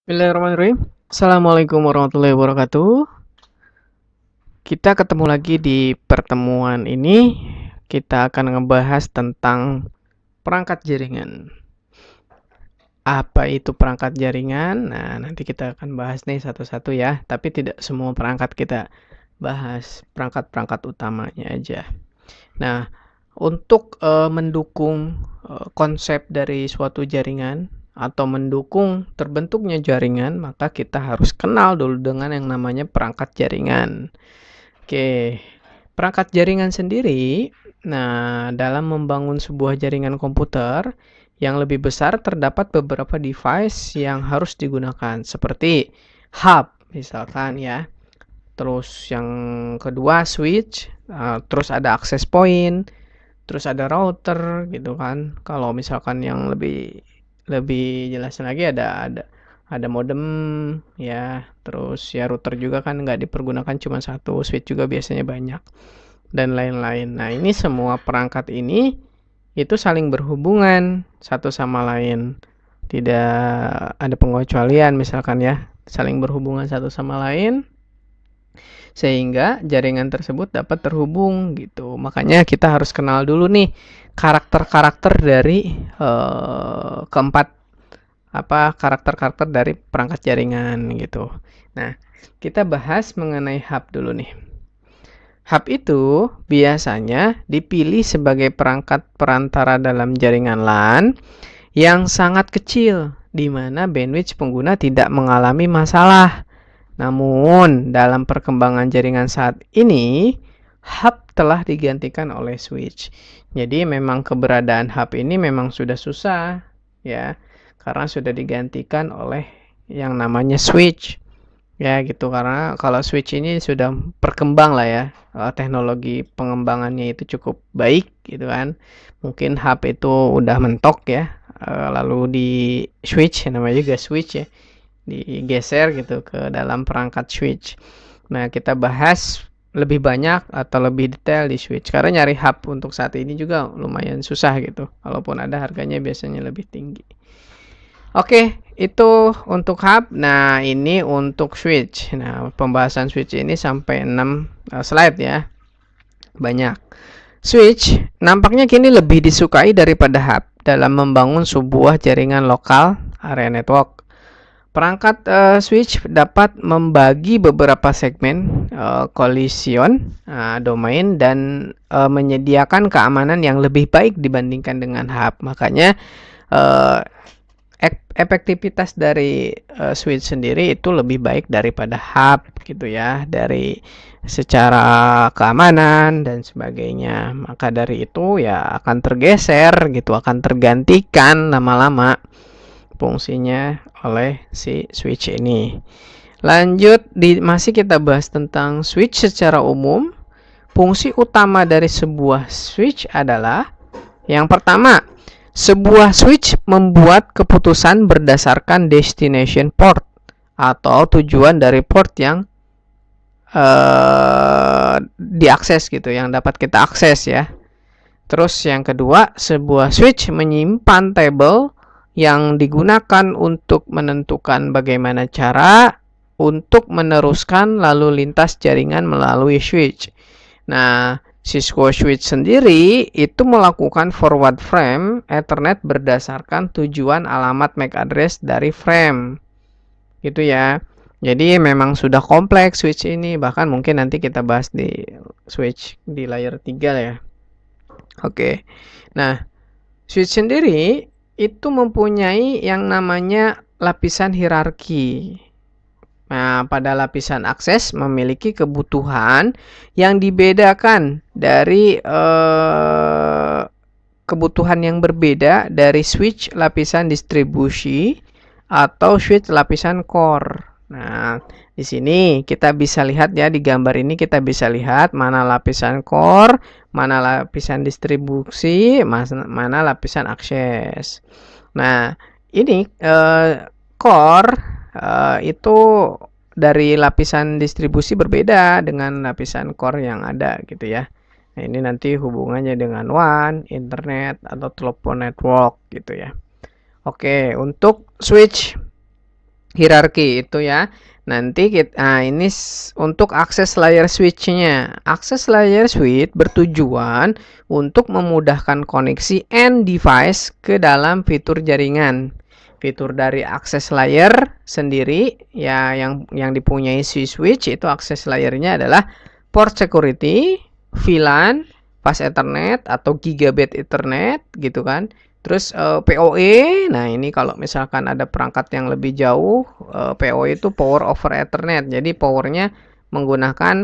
Bismillahirrahmanirrahim. Assalamualaikum warahmatullahi wabarakatuh. Kita ketemu lagi di pertemuan ini. Kita akan ngebahas tentang perangkat jaringan. Apa itu perangkat jaringan? Nah, nanti kita akan bahas nih satu-satu ya. Tapi tidak semua perangkat kita bahas, perangkat-perangkat utamanya aja. Nah, untuk mendukung konsep dari suatu jaringan atau mendukung terbentuknya jaringan, maka kita harus kenal dulu dengan yang namanya perangkat jaringan. Oke, perangkat jaringan sendiri, nah dalam membangun sebuah jaringan komputer yang lebih besar terdapat beberapa device yang harus digunakan, seperti hub misalkan ya. Terus yang kedua switch, terus ada access point, terus ada router gitu kan. Kalau misalkan yang lebih lebih jelas lagi ada modem ya, terus ya router juga kan nggak dipergunakan cuma satu, switch juga biasanya banyak dan lain-lain. Nah, ini semua perangkat ini itu saling berhubungan satu sama lain. Tidak ada pengecualian misalkan ya, saling berhubungan satu sama lain sehingga jaringan tersebut dapat terhubung gitu. Makanya kita harus kenal dulu nih karakter-karakter dari karakter-karakter dari perangkat jaringan gitu. Nah, kita bahas mengenai hub dulu nih. Hub itu biasanya dipilih sebagai perangkat perantara dalam jaringan LAN yang sangat kecil, di mana bandwidth pengguna tidak mengalami masalah. Namun, dalam perkembangan jaringan saat ini, hub telah digantikan oleh switch. Jadi, memang keberadaan hub ini memang sudah susah, ya, karena sudah digantikan oleh yang namanya switch. Ya, gitu. Karena kalau switch ini sudah berkembang lah ya, teknologi pengembangannya itu cukup baik, gitu kan. Mungkin hub itu udah mentok ya, lalu di switch, namanya juga switch ya, digeser gitu ke dalam perangkat switch. Nah, kita bahas lebih banyak atau lebih detail di switch karena nyari hub untuk saat ini juga lumayan susah gitu. Walaupun ada, harganya biasanya lebih tinggi. Oke, itu untuk hub. Nah, ini untuk switch. Nah, pembahasan switch ini sampai 6 slide ya. Banyak. Switch nampaknya kini lebih disukai daripada hub dalam membangun sebuah jaringan lokal area network. Perangkat switch dapat membagi beberapa segmen collision domain dan menyediakan keamanan yang lebih baik dibandingkan dengan hub. Makanya efektivitas dari switch sendiri itu lebih baik daripada hub gitu ya, dari secara keamanan dan sebagainya. Maka dari itu ya akan tergeser gitu, akan tergantikan lama-lama fungsinya oleh si switch ini. Lanjut, masih kita bahas tentang switch secara umum. Fungsi utama dari sebuah switch adalah yang pertama, sebuah switch membuat keputusan berdasarkan destination port atau tujuan dari port yang diakses gitu, yang dapat kita akses ya. Terus yang kedua, sebuah switch menyimpan table yang digunakan untuk menentukan bagaimana cara untuk meneruskan lalu lintas jaringan melalui switch. Nah, Cisco switch sendiri itu melakukan forward frame Ethernet berdasarkan tujuan alamat MAC address dari frame. Gitu ya. Jadi memang sudah kompleks switch ini, bahkan mungkin nanti kita bahas di switch di layer 3 ya. Oke. Nah, switch sendiri itu mempunyai yang namanya lapisan hierarki. Nah, pada lapisan akses memiliki kebutuhan yang dibedakan dari kebutuhan yang berbeda dari switch lapisan distribusi atau switch lapisan core. Nah, di sini kita bisa lihat ya, di gambar ini kita bisa lihat mana lapisan core, mana lapisan distribusi, mana lapisan akses. Nah, ini core itu dari lapisan distribusi berbeda dengan lapisan core yang ada gitu ya. Nah, ini nanti hubungannya dengan WAN, internet, atau telepon network gitu ya. Oke, untuk switch hierarki itu ya. Nanti kita, ini untuk akses layer switch-nya. Akses layer switch bertujuan untuk memudahkan koneksi end device ke dalam fitur jaringan. Fitur dari akses layer sendiri ya, yang dipunyai switch itu akses layernya adalah port security, VLAN, fast ethernet atau gigabit ethernet gitu kan. Terus PoE, nah ini kalau misalkan ada perangkat yang lebih jauh, PoE itu power over Ethernet. Jadi powernya menggunakan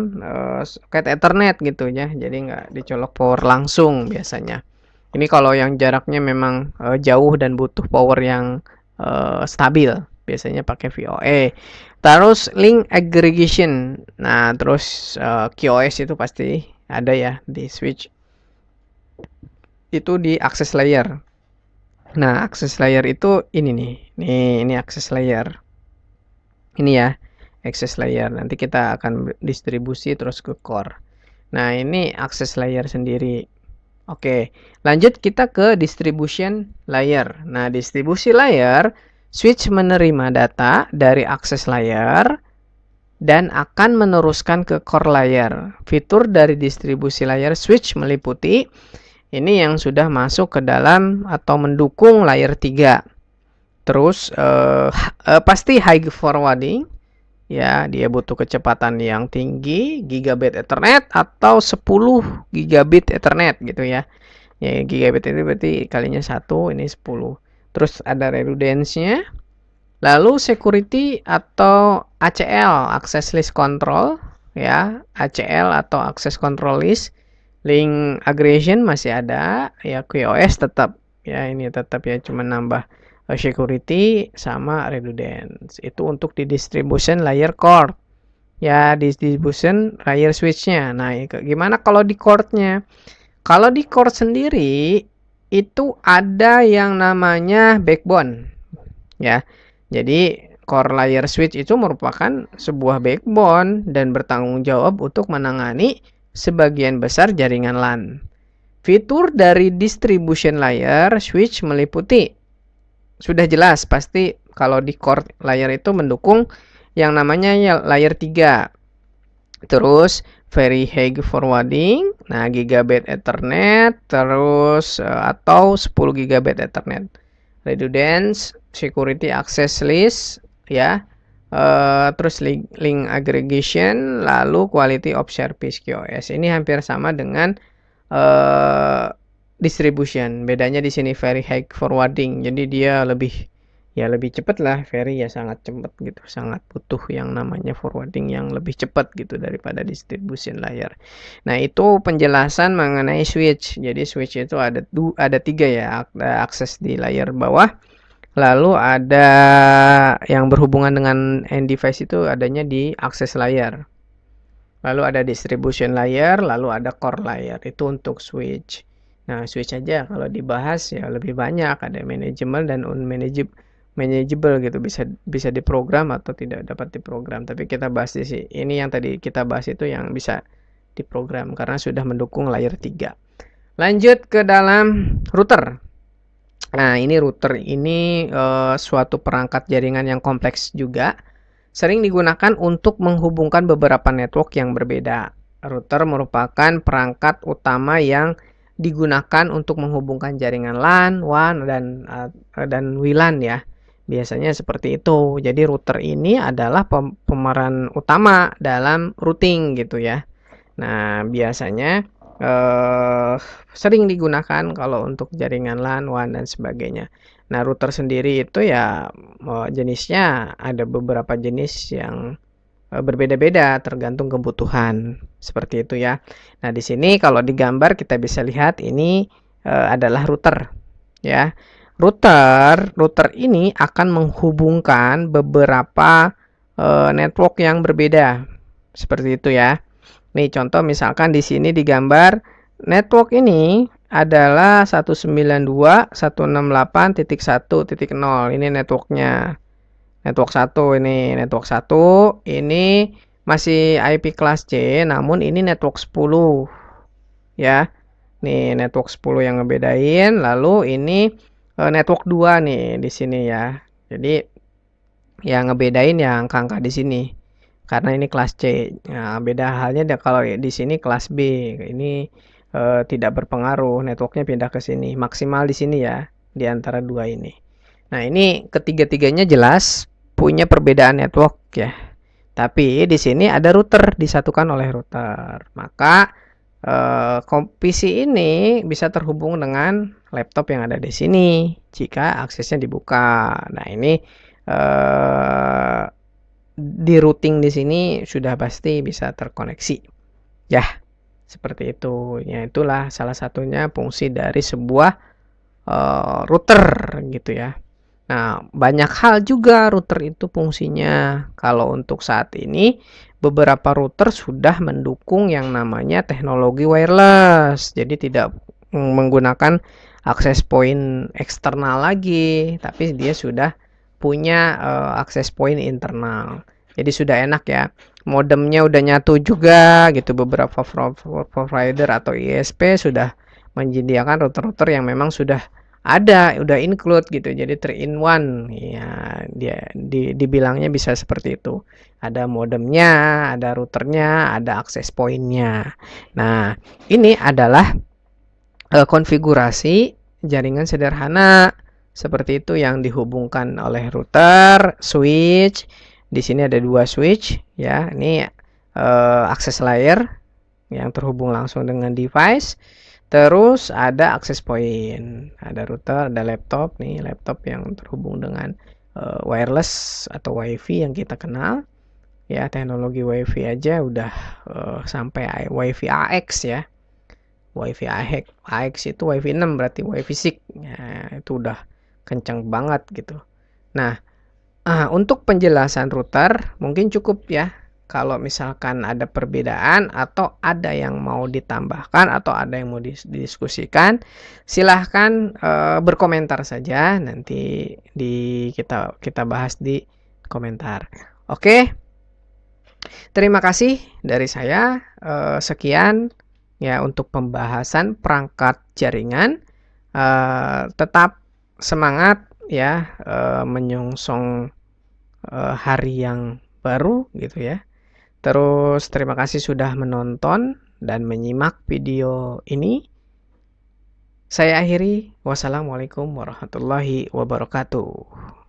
soket Ethernet gitu ya. Jadi nggak dicolok power langsung biasanya. Ini kalau yang jaraknya memang jauh dan butuh power yang stabil, biasanya pakai VoE. Terus link aggregation. Nah, terus QoS itu pasti ada ya di switch. Itu di access layer. Nah, access layer itu ini nih. Ini access layer. Ini ya, access layer. Nanti kita akan distribusi terus ke core. Nah, ini access layer sendiri. Oke, lanjut kita ke distribution layer. Nah, distribusi layer, switch menerima data dari access layer dan akan meneruskan ke core layer. Fitur dari distribusi layer switch meliputi ini yang sudah masuk ke dalam atau mendukung layer 3. Terus pasti high forwarding ya, dia butuh kecepatan yang tinggi, gigabit ethernet atau 10 gigabit ethernet gitu ya. Ya, gigabit itu berarti kalinya 1, ini 10. Terus ada redundancy-nya. Lalu security atau ACL, access list control ya, ACL atau access control list. Link aggregation masih ada, ya QoS tetap ya, ini tetap ya, cuma nambah security sama redundance. Itu untuk di distribution layer core. Ya, distribution layer switch-nya. Nah, gimana kalau di core-nya? Kalau di core sendiri itu ada yang namanya backbone. Ya. Jadi core layer switch itu merupakan sebuah backbone dan bertanggung jawab untuk menangani sebagian besar jaringan LAN. Fitur dari distribution layer switch meliputi, sudah jelas pasti kalau di core layer itu mendukung yang namanya layer 3. Terus very high forwarding, nah gigabit ethernet, terus atau 10 gigabit ethernet. Redundance, security access list ya. Terus link aggregation, lalu quality of service QoS. Ini hampir sama dengan distribution. Bedanya di sini very high forwarding. Jadi dia lebih cepat lah. Very ya sangat cepat gitu. Sangat butuh yang namanya forwarding yang lebih cepat gitu daripada distribution layer. Nah, itu penjelasan mengenai switch. Jadi switch itu ada 3 ya. Ada akses di layer bawah. Lalu ada yang berhubungan dengan end device itu adanya di access layer. Lalu ada distribution layer, lalu ada core layer. Itu untuk switch. Nah, switch aja kalau dibahas ya lebih banyak, ada manageable dan unmanageable gitu, bisa diprogram atau tidak dapat diprogram. Tapi kita bahas di sini. Ini yang tadi kita bahas itu yang bisa diprogram karena sudah mendukung layer 3. Lanjut ke dalam router. Nah, ini router ini suatu perangkat jaringan yang kompleks juga. Sering digunakan untuk menghubungkan beberapa network yang berbeda. Router merupakan perangkat utama yang digunakan untuk menghubungkan jaringan LAN, WAN, dan WLAN ya. Biasanya seperti itu. Jadi router ini adalah pemeran utama dalam routing gitu ya. Nah, biasanya sering digunakan kalau untuk jaringan LAN, WAN, dan sebagainya. Nah, router sendiri itu ya jenisnya ada beberapa jenis yang berbeda-beda tergantung kebutuhan. Seperti itu ya. Nah, di sini kalau digambar kita bisa lihat ini adalah router ya. Router ini akan menghubungkan beberapa network yang berbeda. Seperti itu ya. Nih contoh misalkan di sini digambar network ini adalah 192.168.1.0. Ini networknya. Network 1 ini, network 1 ini masih IP kelas C, namun ini network 10 ya. Nih network 10 yang ngebedain, lalu ini network 2 nih di sini ya. Jadi yang ngebedain yang angka-angka di sini. Karena ini kelas C. Nah, beda halnya kalau di sini kelas B. Ini tidak berpengaruh, networknya pindah ke sini. Maksimal di sini ya, di antara dua ini. Nah, ini ketiga-tiganya jelas punya perbedaan network ya. Tapi di sini ada router, disatukan oleh router. Maka PC ini bisa terhubung dengan laptop yang ada di sini jika aksesnya dibuka. Nah, ini di routing di sini sudah pasti bisa terkoneksi. Ya, seperti itu. Ya, itulah salah satunya fungsi dari sebuah router gitu ya. Nah, banyak hal juga router itu fungsinya. Kalau untuk saat ini, beberapa router sudah mendukung yang namanya teknologi wireless. Jadi tidak menggunakan akses point eksternal lagi, tapi dia sudah punya akses point internal. Jadi sudah enak ya. Modemnya udah nyatu juga gitu. Beberapa provider atau ISP sudah menyediakan router-router yang memang sudah ada, udah include gitu. Jadi 3 in 1. Ya, dia dibilangnya bisa seperti itu. Ada modemnya, ada routernya, ada akses pointnya. Nah, ini adalah konfigurasi jaringan sederhana seperti itu yang dihubungkan oleh router, switch. Di sini ada dua switch ya. Ini akses layer yang terhubung langsung dengan device. Terus ada access point, ada router, ada laptop nih, laptop yang terhubung dengan wireless atau wifi yang kita kenal. Ya, teknologi wifi aja udah sampai wifi AX ya. Wifi AX itu wifi 6 berarti wifi 6. Ya, itu udah kenceng banget gitu. Nah, untuk penjelasan router mungkin cukup ya. Kalau misalkan ada perbedaan atau ada yang mau ditambahkan atau ada yang mau didiskusikan, silahkan berkomentar saja. Nanti kita bahas di komentar. Oke, terima kasih dari saya. Sekian ya untuk pembahasan perangkat jaringan. Tetap semangat ya menyongsong hari yang baru gitu ya. Terus terima kasih sudah menonton dan menyimak video ini. Saya akhiri. Wassalamualaikum warahmatullahi wabarakatuh.